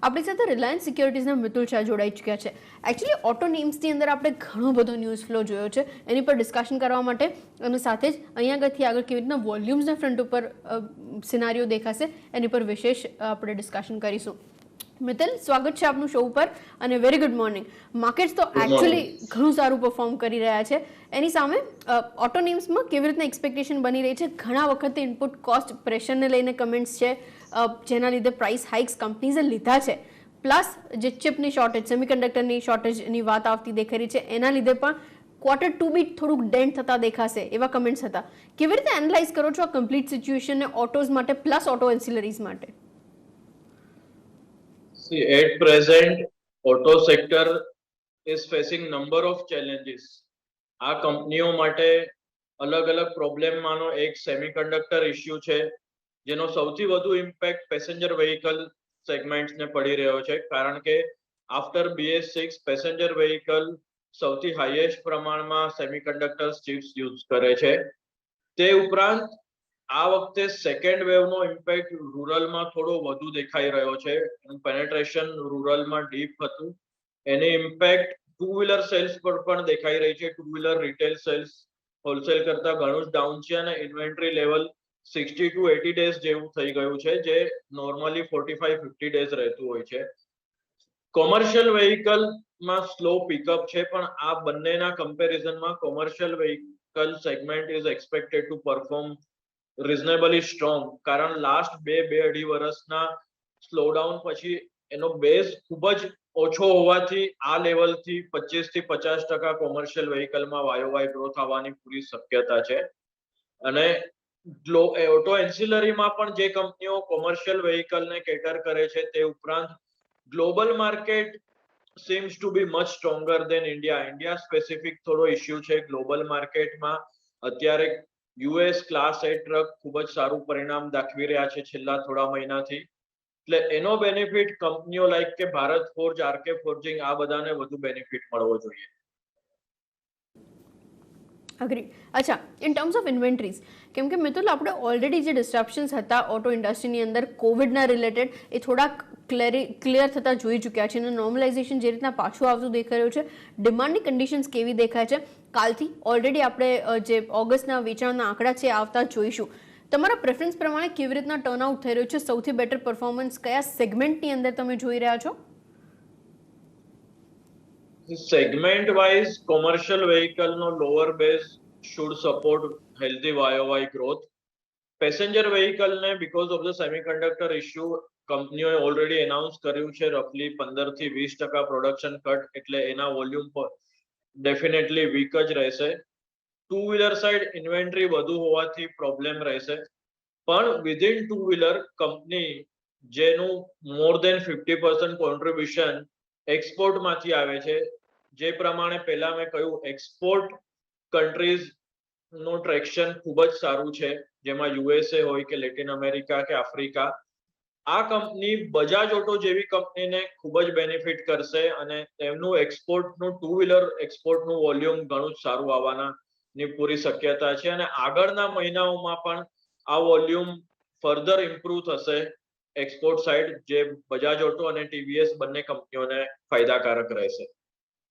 આપણી સાથે રિલાયન્સ સિક્યોરિટીઝના મિતુલ શાહ જોડાઈ ચૂક્યા છે. એકચ્યુઅલી ઓટો નેમ્સની અંદર આપણે ઘણો બધો ન્યૂઝ ફ્લો જોયો છે, એની પર ડિસ્કશન કરવા માટે અને સાથે જ અહીંયા આગળથી આગળ કેવી રીતના વોલ્યુમ્સના ફ્રન્ટ ઉપર સિનારીઓ દેખાશે એની પર વિશેષ આપણે ડિસ્કશન કરીશું. મિતુલ, સ્વાગત છે આપનું શો ઉપર અને વેરી ગુડ મોર્નિંગ. માર્કેટ્સ તો એકચ્યુઅલી ઘણું સારું પરફોર્મ કરી રહ્યા છે. એની સામે ઓટો નેમ્સમાં કેવી રીતના એક્સપેક્ટેશન બની રહી છે? ઘણા વખતે ઇનપુટ કોસ્ટ પ્રેશરને લઈને કમેન્ટ્સ છે, જેના લીધે પ્રાઇસ હાઇક્સ કંપનીઝે લીધા છે, પ્લસ જે ચિપની શોર્ટેજ, સેમિકન્ડક્ટરની શોર્ટેજની વાત આવતી દેખાઈ રહી છે, એના લીધે પણ Q2 બી થોડુંક ડેન્ટ થતા દેખાશે એવા કમેન્ટ્સ હતા. કેવી રીતે એનાલાઇઝ કરો છો આ કમ્પ્લીટ સિચ્યુએશનને ઓટોઝ માટે પ્લસ ઓટો એન્સિલરીઝ માટે? See, at present, auto sector is facing number of challenges. આ કંપનીઓ માટે અલગ અલગ પ્રોબ્લેમમાંનો એક સેમિકન્ડક્ટર ઇશ્યુ છે, જેનો સૌથી વધુ ઇમ્પેક્ટ પેસેન્જર વેહિકલ સેગમેન્ટ્સને પડી રહ્યો છે, કારણ કે આફ્ટર BS6 પેસેન્જર વેહિકલ સૌથી હાઈએસ્ટ પ્રમાણમાં સેમિકન્ડક્ટર ચિપ્સ યુઝ કરે છે. તે ઉપરાંત આ વખતે સેકન્ડ વેવનો ઇમ્પેક્ટ રૂરલમાં થોડો વધુ દેખાઈ રહ્યો છે. પેનેટ્રેશન રૂરલમાં ડીપ હતું, એની ઇમ્પેક્ટ ટુ વ્હીલર સેલ્સ પર પણ દેખાઈ રહી છે. Two wheeler retail sales wholesale કરતા ઘણું જ ડાઉન છે અને ઇન્વેન્ટરી લેવલ 60 to 80 ડેઝ જેવું થઈ ગયું છે, જે નોર્મલી 45-50 ડેઝ રહેતું હોય છે. કોમર્શિયલ વેહિકલમાં સ્લો પિકઅપ છે, પણ આ બંનેના કમ્પેરિઝનમાં commercial vehicle segment is expected to perform reasonably strong, કારણ લાસ્ટ 2-2.5 વર્ષના સ્લોડાઉન પછી એનો બેઝ ખૂબ જ ઓછો હોવાથી આ લેવલથી 25 થી 50% કોમર્શિયલ વેહિકલમાં વાયોવાય ગ્રોથ આવવાની પૂરી શક્યતા છે. અને ઓટો એન્સિલરીમાં પણ જે કંપનીઓ કોમર્શિયલ વેહિકલને કેટર કરે છે, તે ઉપરાંત global market seems to be much stronger than India. India specific થોડો ઇશ્યુ છે ગ્લોબલ માર્કેટમાં. અત્યારે US ક્લાસ 8 ટ્રક ખૂબ જ સારું પરિણામ દાખવી રહ્યા છે છેલ્લા થોડા મહિનાથી, એટલે એનો બેનિફિટ કંપનીઓ લાઈક કે ભારત ફોર્જ, RK ફોર્જિંગ, આ બધાને વધુ બેનિફિટ મળવો જોઈએ. અગ્રી. અચ્છા, ઇન ટર્મ્સ ઓફ ઇન્વેન્ટરીઝ, કેમ કે મિતુલ, આપણે ઓલરેડી જે ડિસ્ટ્રપ્શન્સ હતા ઓટો ઇન્ડસ્ટ્રીની અંદર કોવિડના રિલેટેડ, એ થોડાક ક્લિયર થતા જોઈ ચૂક્યા છે અને નોર્મલાઇઝેશન જે રીતના પાછું આવતું દેખાઈ રહ્યું છે. ડિમાન્ડની કન્ડિશન્સ કેવી દેખાય છે? કાલથી ઓલરેડી આપણે જે ઓગસ્ટના વેચાણના આંકડા છે આવતા જોઈશું. તમારા પ્રેફરન્સ પ્રમાણે કેવી રીતના ટર્નઆઉટ થઈ રહ્યું છે? સૌથી બેટર પરફોર્મન્સ કયા સેગમેન્ટની અંદર તમે જોઈ રહ્યા છો? Segment wise, commercial vehicle no lower base should support healthy YOY growth. Passenger vehicle ne because of the semiconductor issue, કંપનીઓએ ઓલરેડી એનાઉન્સ કર્યું છે રફલી 15 થી 20% પ્રોડક્શન કટ, એટલે એના વોલ્યુમ પર ડેફિનેટલી વીક જ રહેશે. ટુ વ્હીલર સાઈડ ઇન્વેન્ટરી વધુ હોવાથી પ્રોબ્લેમ રહેશે, પણ વિધિન ટુ વ્હીલર કંપની જેનું મોર દેન 50% કોન્ટ્રીબ્યુશન એક્સપોર્ટમાંથી આવે છે, જે પ્રમાણે પહેલા મેં કહ્યું એક્સપોર્ટ કન્ટ્રીઝ નું ટ્રેક્શન ખૂબ જ સારું છે, જેમાં USA હોય કે લેટિન અમેરિકા કે આફ્રિકા. આ કંપની બજાજ ઓટો જેવી કંપનીને ખૂબ જ બેનિફિટ કરશે અને તેમનું એક્સપોર્ટનું ટુ વ્હીલર એક્સપોર્ટનું વોલ્યુમ ઘણું જ સારું આવવાની પૂરી શક્યતા છે અને આગળના મહિનાઓમાં પણ આ વોલ્યુમ ફર્ધર ઇમ્પ્રુવ થશે એક્સપોર્ટ સાઇડ, જે બજાજ ઓટો અને TVS બંને કંપનીઓને ફાયદાકારક રહેશે.